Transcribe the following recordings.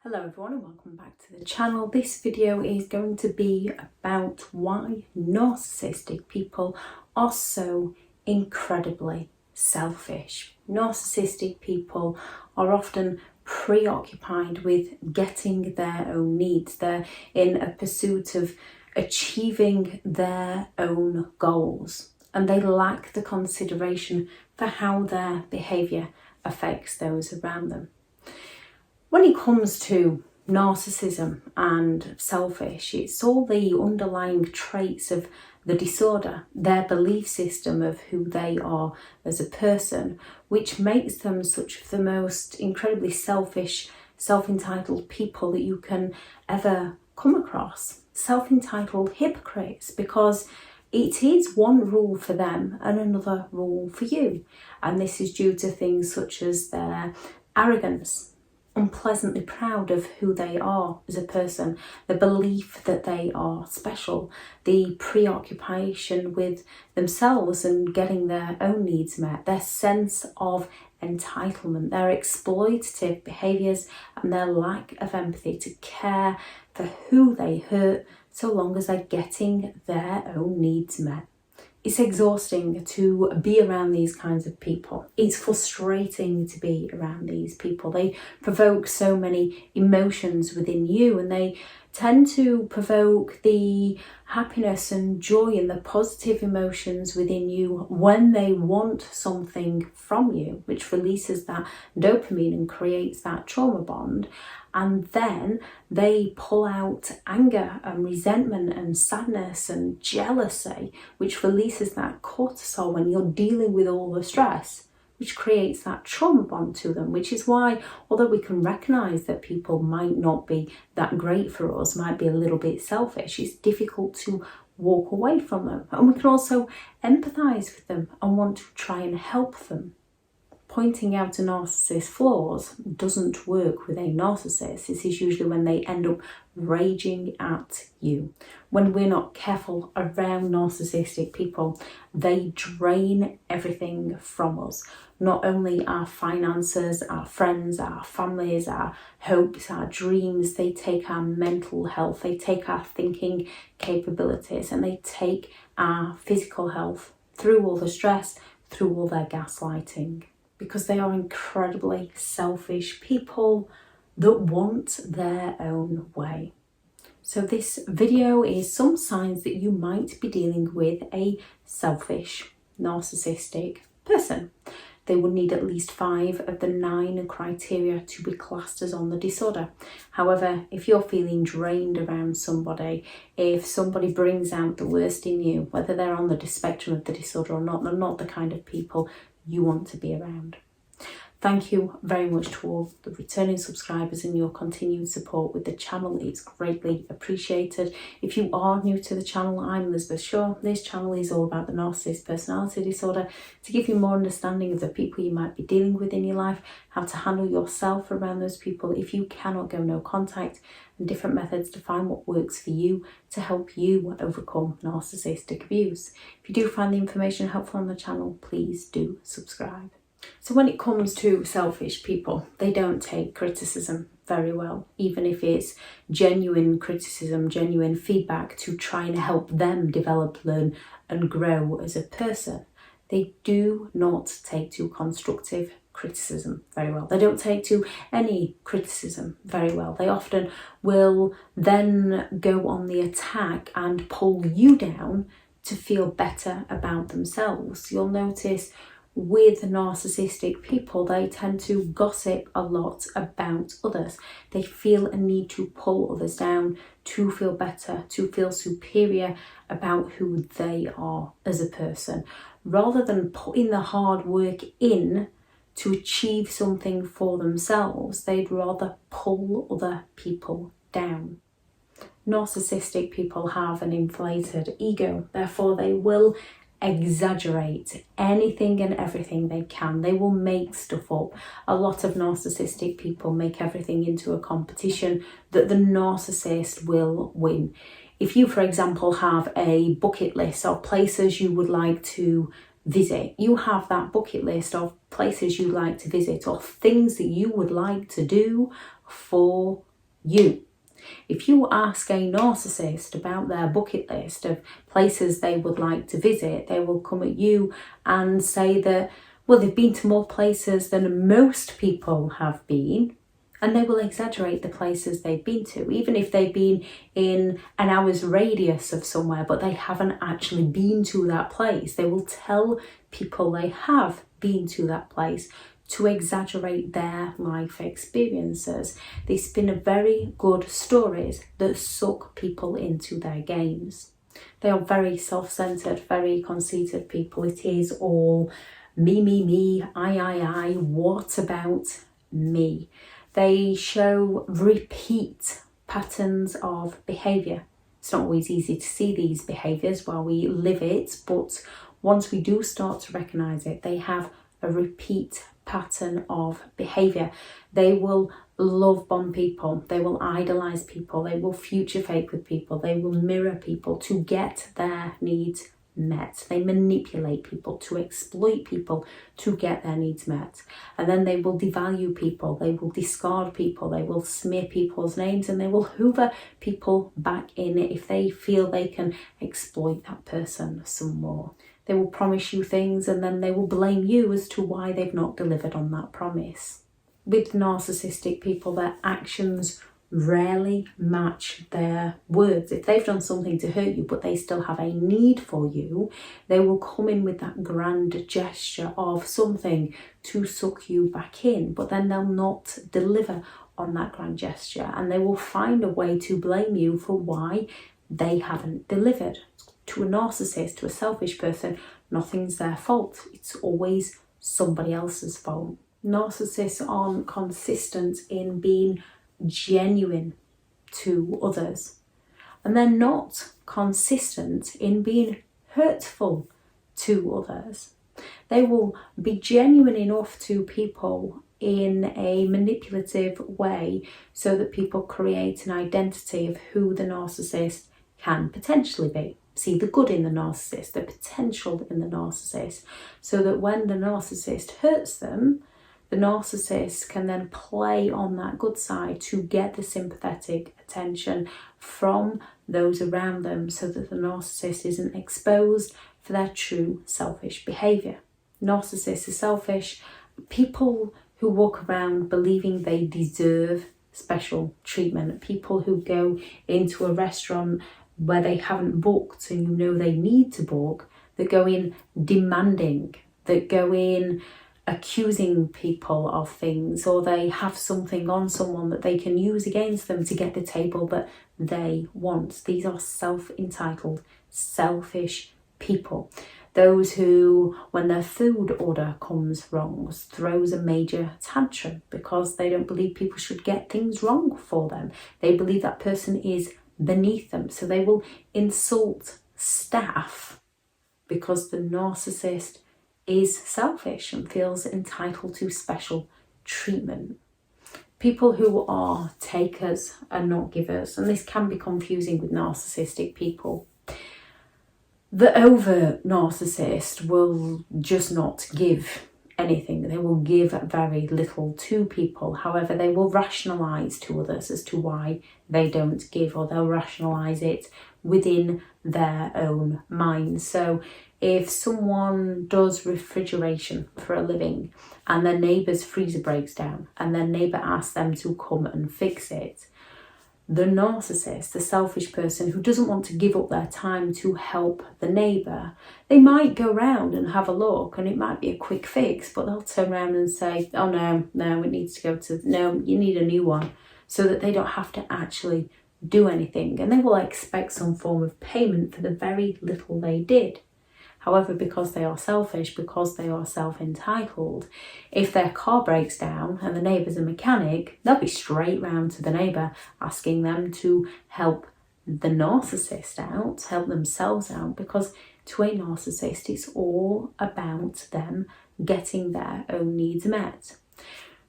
Hello everyone and welcome back to the channel. This video is going to be about why narcissistic people are so incredibly selfish. Narcissistic people are often preoccupied with getting their own needs. They're in a pursuit of achieving their own goals, and they lack the consideration for how their behaviour affects those around them. When it comes to narcissism and selfish, it's all the underlying traits of the disorder, their belief system of who they are as a person, which makes them such the most incredibly selfish, self-entitled people that you can ever come across. Self-entitled hypocrites, because it is one rule for them and another rule for you. And this is due to things such as their arrogance, unpleasantly proud of who they are as a person, the belief that they are special, the preoccupation with themselves and getting their own needs met, their sense of entitlement, their exploitative behaviours and their lack of empathy to care for who they hurt so long as they're getting their own needs met. It's exhausting to be around these kinds of people. It's frustrating to be around these people. They provoke so many emotions within you, and they tend to provoke the happiness and joy and the positive emotions within you when they want something from you, which releases that dopamine and creates that trauma bond. And then they pull out anger and resentment and sadness and jealousy, which releases that cortisol when you're dealing with all the stress, which creates that trauma bond to them, which is why, although we can recognise that people might not be that great for us, might be a little bit selfish, it's difficult to walk away from them. And we can also empathise with them and want to try and help them. Pointing out a narcissist's flaws doesn't work with a narcissist. This is usually when they end up raging at you. When we're not careful around narcissistic people, they drain everything from us. Not only our finances, our friends, our families, our hopes, our dreams, they take our mental health, they take our thinking capabilities, and they take our physical health through all the stress, through all their gaslighting. Because they are incredibly selfish people that want their own way. So this video is some signs that you might be dealing with a selfish, narcissistic person. They would need at least 5 of the 9 criteria to be classed as on the disorder. However, if you're feeling drained around somebody, if somebody brings out the worst in you, whether they're on the spectrum of the disorder or not, they're not the kind of people you want to be around. Thank you very much to all the returning subscribers and your continued support with the channel. It's greatly appreciated. If you are new to the channel, I'm Elizabeth Shaw. This channel is all about the narcissist personality disorder, to give you more understanding of the people you might be dealing with in your life, how to handle yourself around those people if you cannot go no contact, and different methods to find what works for you to help you overcome narcissistic abuse. If you do find the information helpful on the channel, please do subscribe. So when it comes to selfish people, they don't take criticism very well, even if it's genuine criticism, genuine feedback to try and help them develop, learn and grow as a person. They do not take to constructive criticism very well. They don't take to any criticism very well. They often will then go on the attack and pull you down to feel better about themselves. You'll notice with narcissistic people, they tend to gossip a lot about others. They feel a need to pull others down to feel better, to feel superior about who they are as a person, rather than putting the hard work in to achieve something for themselves. They'd rather pull other people down. Narcissistic people have an inflated ego, therefore they will exaggerate anything and everything they can. They will make stuff up. A lot of narcissistic people make everything into a competition that the narcissist will win. If you, for example, have a bucket list of places you would like to visit, you have that bucket list of places you'd like to visit or things that you would like to do for you. If you ask a narcissist about their bucket list of places they would like to visit, they will come at you and say that, well, they've been to more places than most people have been, and they will exaggerate the places they've been to, even if they've been in an hour's radius of somewhere, but they haven't actually been to that place. They will tell people they have been to that place to exaggerate their life experiences. They spin very good stories that suck people into their games. They are very self-centered, very conceited people. It is all me, I, what about me? They show repeat patterns of behaviour. It's not always easy to see these behaviours while we live it, but once we do start to recognise it, they have a repeat pattern of behaviour. They will love bomb people, they will idolise people, they will future fake with people, they will mirror people to get their needs met. They manipulate people to exploit people to get their needs met. And then they will devalue people, they will discard people, they will smear people's names, and they will hoover people back in if they feel they can exploit that person some more. They will promise you things and then they will blame you as to why they've not delivered on that promise. With narcissistic people, their actions rarely match their words. If they've done something to hurt you but they still have a need for you, they will come in with that grand gesture of something to suck you back in, but then they'll not deliver on that grand gesture, and they will find a way to blame you for why they haven't delivered. To a narcissist, to a selfish person, nothing's their fault. It's always somebody else's fault. Narcissists aren't consistent in being genuine to others, and they're not consistent in being hurtful to others. They will be genuine enough to people in a manipulative way so that people create an identity of who the narcissist can potentially be. See the good in the narcissist, the potential in the narcissist, so that when the narcissist hurts them, the narcissist can then play on that good side to get the sympathetic attention from those around them, so that the narcissist isn't exposed for their true selfish behaviour. Narcissists are selfish. People who walk around believing they deserve special treatment, people who go into a restaurant where they haven't booked and you know they need to book, that go in demanding, that go in accusing people of things, or they have something on someone that they can use against them to get the table that they want. These are self-entitled, selfish people. Those who, when their food order comes wrong, throws a major tantrum because they don't believe people should get things wrong for them. They believe that person is beneath them, so they will insult staff because the narcissist is selfish and feels entitled to special treatment. People who are takers are not givers, and this can be confusing with narcissistic people. The overt narcissist will just not give anything. They will give very little to people. However, they will rationalise to others as to why they don't give, or they'll rationalise it within their own mind. So if someone does refrigeration for a living and their neighbour's freezer breaks down and their neighbour asks them to come and fix it, the narcissist, the selfish person who doesn't want to give up their time to help the neighbour, they might go round and have a look and it might be a quick fix, but they'll turn around and say, oh no, it needs to go to, no, you need a new one, so that they don't have to actually do anything, and they will expect some form of payment for the very little they did. However, because they are selfish, because they are self-entitled, if their car breaks down and the neighbour's a mechanic, they'll be straight round to the neighbour asking them to help the narcissist out, help themselves out, because to a narcissist it's all about them getting their own needs met.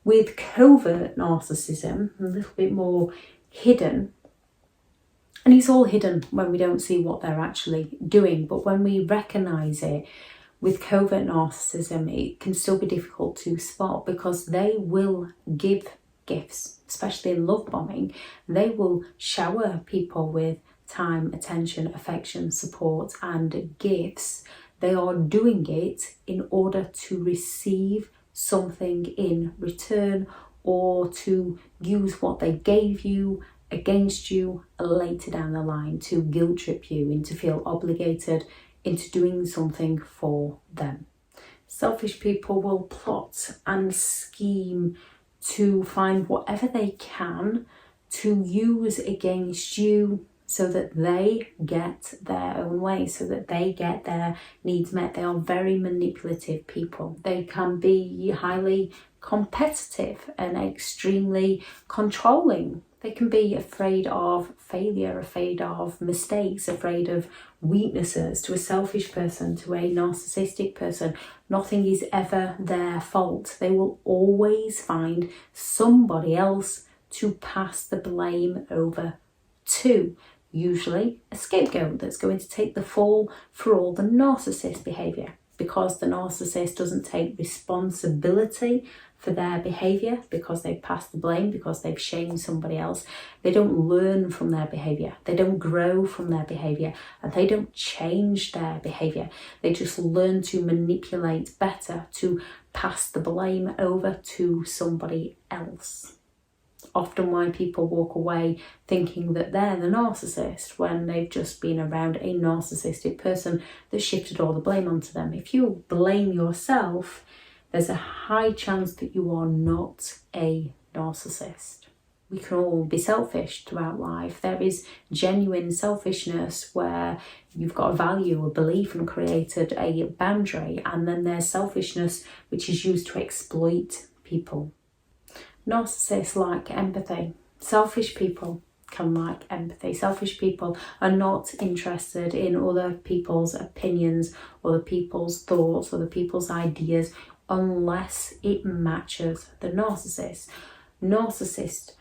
With covert narcissism, a little bit more hidden, and it's all hidden when we don't see what they're actually doing, but when we recognise it, with covert narcissism, it can still be difficult to spot because they will give gifts, especially in love bombing. They will shower people with time, attention, affection, support and gifts. They are doing it in order to receive something in return, or to use what they gave you against you later down the line, to guilt trip you into feel obligated into doing something for them. Selfish people will plot and scheme to find whatever they can to use against you so that they get their own way, so that they get their needs met. They are very manipulative people. They can be highly competitive and extremely controlling. They can be afraid of failure, afraid of mistakes, afraid of weaknesses. To a selfish person, to a narcissistic person, nothing is ever their fault. They will always find somebody else to pass the blame over to. Usually a scapegoat that's going to take the fall for all the narcissist behaviour. Because the narcissist doesn't take responsibility for their behaviour, because they've passed the blame, because they've shamed somebody else, they don't learn from their behaviour, they don't grow from their behaviour, and they don't change their behaviour. They just learn to manipulate better, to pass the blame over to somebody else. Often why people walk away thinking that they're the narcissist when they've just been around a narcissistic person that shifted all the blame onto them. If you blame yourself, there's a high chance that you are not a narcissist. We can all be selfish throughout life. There is genuine selfishness where you've got a value, a belief and created a boundary, and then there's selfishness which is used to exploit people. Narcissists lack empathy. Selfish people can lack empathy. Selfish people are not interested in other people's opinions, other people's thoughts, other people's ideas, unless it matches the narcissist. Narcissists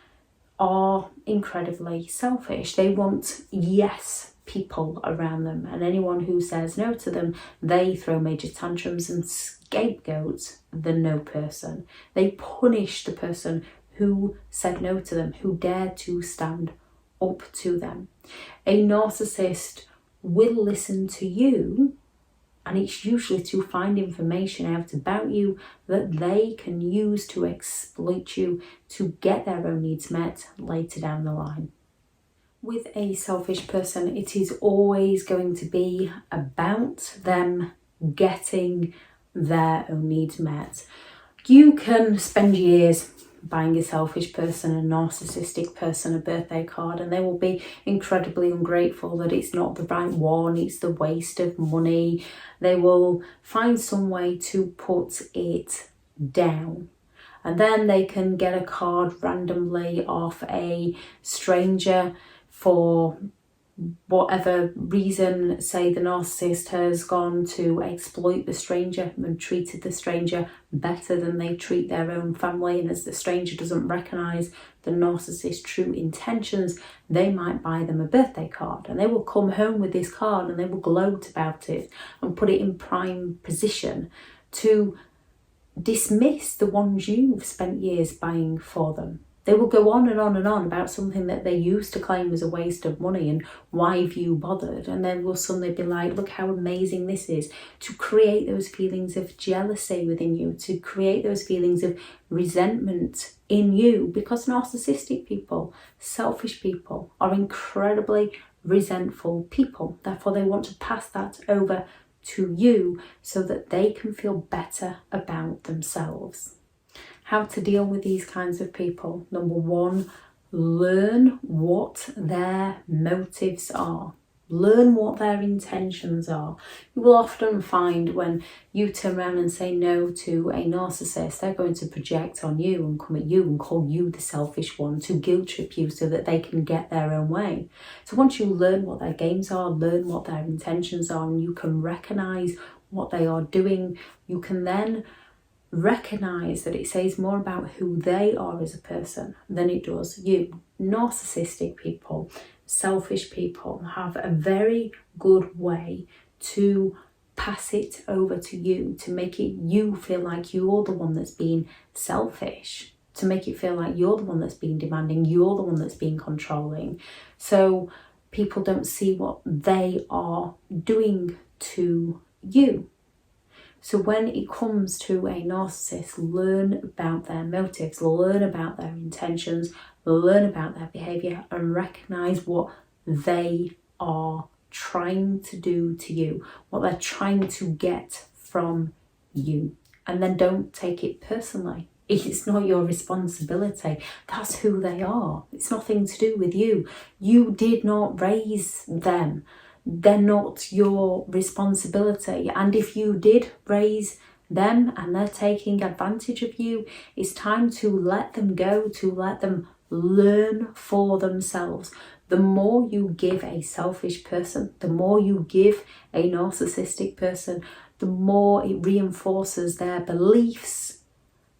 are incredibly selfish. They want yes people around them, and anyone who says no to them, they throw major tantrums and scapegoat the no person. They punish the person who said no to them, who dared to stand up to them. A narcissist will listen to you, and it's usually to find information out about you that they can use to exploit you to get their own needs met later down the line. With a selfish person, it is always going to be about them getting their own needs met. You can spend years buying a selfish person, a narcissistic person, a birthday card, and they will be incredibly ungrateful that it's not the right one, it's the waste of money. They will find some way to put it down. And then they can get a card randomly off a stranger for whatever reason. Say the narcissist has gone to exploit the stranger and treated the stranger better than they treat their own family, and as the stranger doesn't recognise the narcissist's true intentions, they might buy them a birthday card, and they will come home with this card and they will gloat about it and put it in prime position to dismiss the ones you've spent years buying for them. They will go on and on and on about something that they used to claim was a waste of money and why have you bothered, and then will suddenly be like, look how amazing this is, to create those feelings of jealousy within you, to create those feelings of resentment in you, because narcissistic people, selfish people, are incredibly resentful people. Therefore they want to pass that over to you so that they can feel better about themselves. How to deal with these kinds of people. Number one, learn what their motives are. Learn what their intentions are. You will often find when you turn around and say no to a narcissist, they're going to project on you and come at you and call you the selfish one, to guilt trip you so that they can get their own way. So once you learn what their games are, learn what their intentions are, and you can recognise what they are doing, you can then recognise that it says more about who they are as a person than it does you. Narcissistic people, selfish people have a very good way to pass it over to you, to make it you feel like you're the one that's being selfish, to make it feel like you're the one that's being demanding, you're the one that's being controlling. So people don't see what they are doing to you. So when it comes to a narcissist, learn about their motives, learn about their intentions, learn about their behaviour, and recognise what they are trying to do to you, what they're trying to get from you. And then don't take it personally. It's not your responsibility. That's who they are. It's nothing to do with you. You did not raise them. They're not your responsibility. And if you did raise them and they're taking advantage of you, it's time to let them go, to let them learn for themselves. The more you give a selfish person, the more you give a narcissistic person, the more it reinforces their beliefs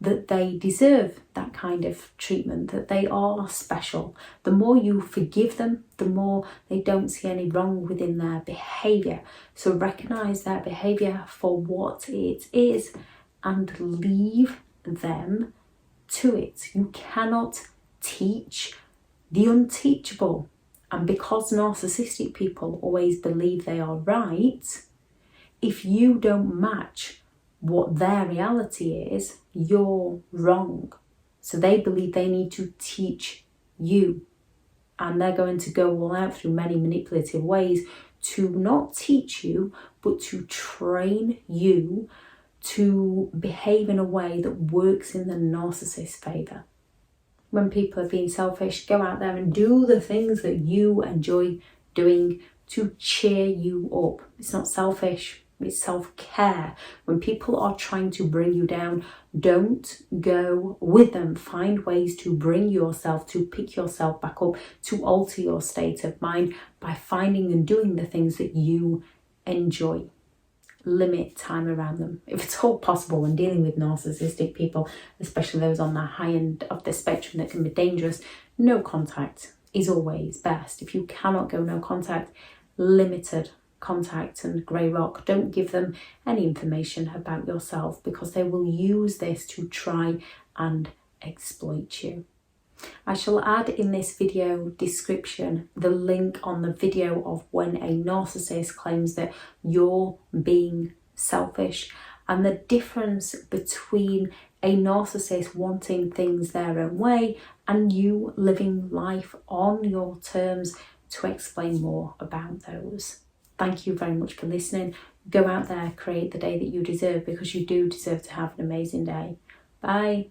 that they deserve that kind of treatment, that they are special. The more you forgive them, the more they don't see any wrong within their behaviour. So recognise their behaviour for what it is and leave them to it. You cannot teach the unteachable. And because narcissistic people always believe they are right, if you don't match what their reality is, you're wrong. So they believe they need to teach you. And they're going to go all out through many manipulative ways to not teach you, but to train you to behave in a way that works in the narcissist's favour. When people are being selfish, go out there and do the things that you enjoy doing to cheer you up. It's not selfish. It's self-care. When people are trying to bring you down, don't go with them. Find ways to bring yourself, to pick yourself back up, to alter your state of mind by finding and doing the things that you enjoy. Limit time around them. If it's all possible when dealing with narcissistic people, especially those on the high end of the spectrum that can be dangerous, no contact is always best. If you cannot go no contact, limited contact and grey rock. Don't give them any information about yourself because they will use this to try and exploit you. I shall add in this video description the link on the video of when a narcissist claims that you're being selfish and the difference between a narcissist wanting things their own way and you living life on your terms, to explain more about those. Thank you very much for listening. Go out there, create the day that you deserve, because you do deserve to have an amazing day. Bye.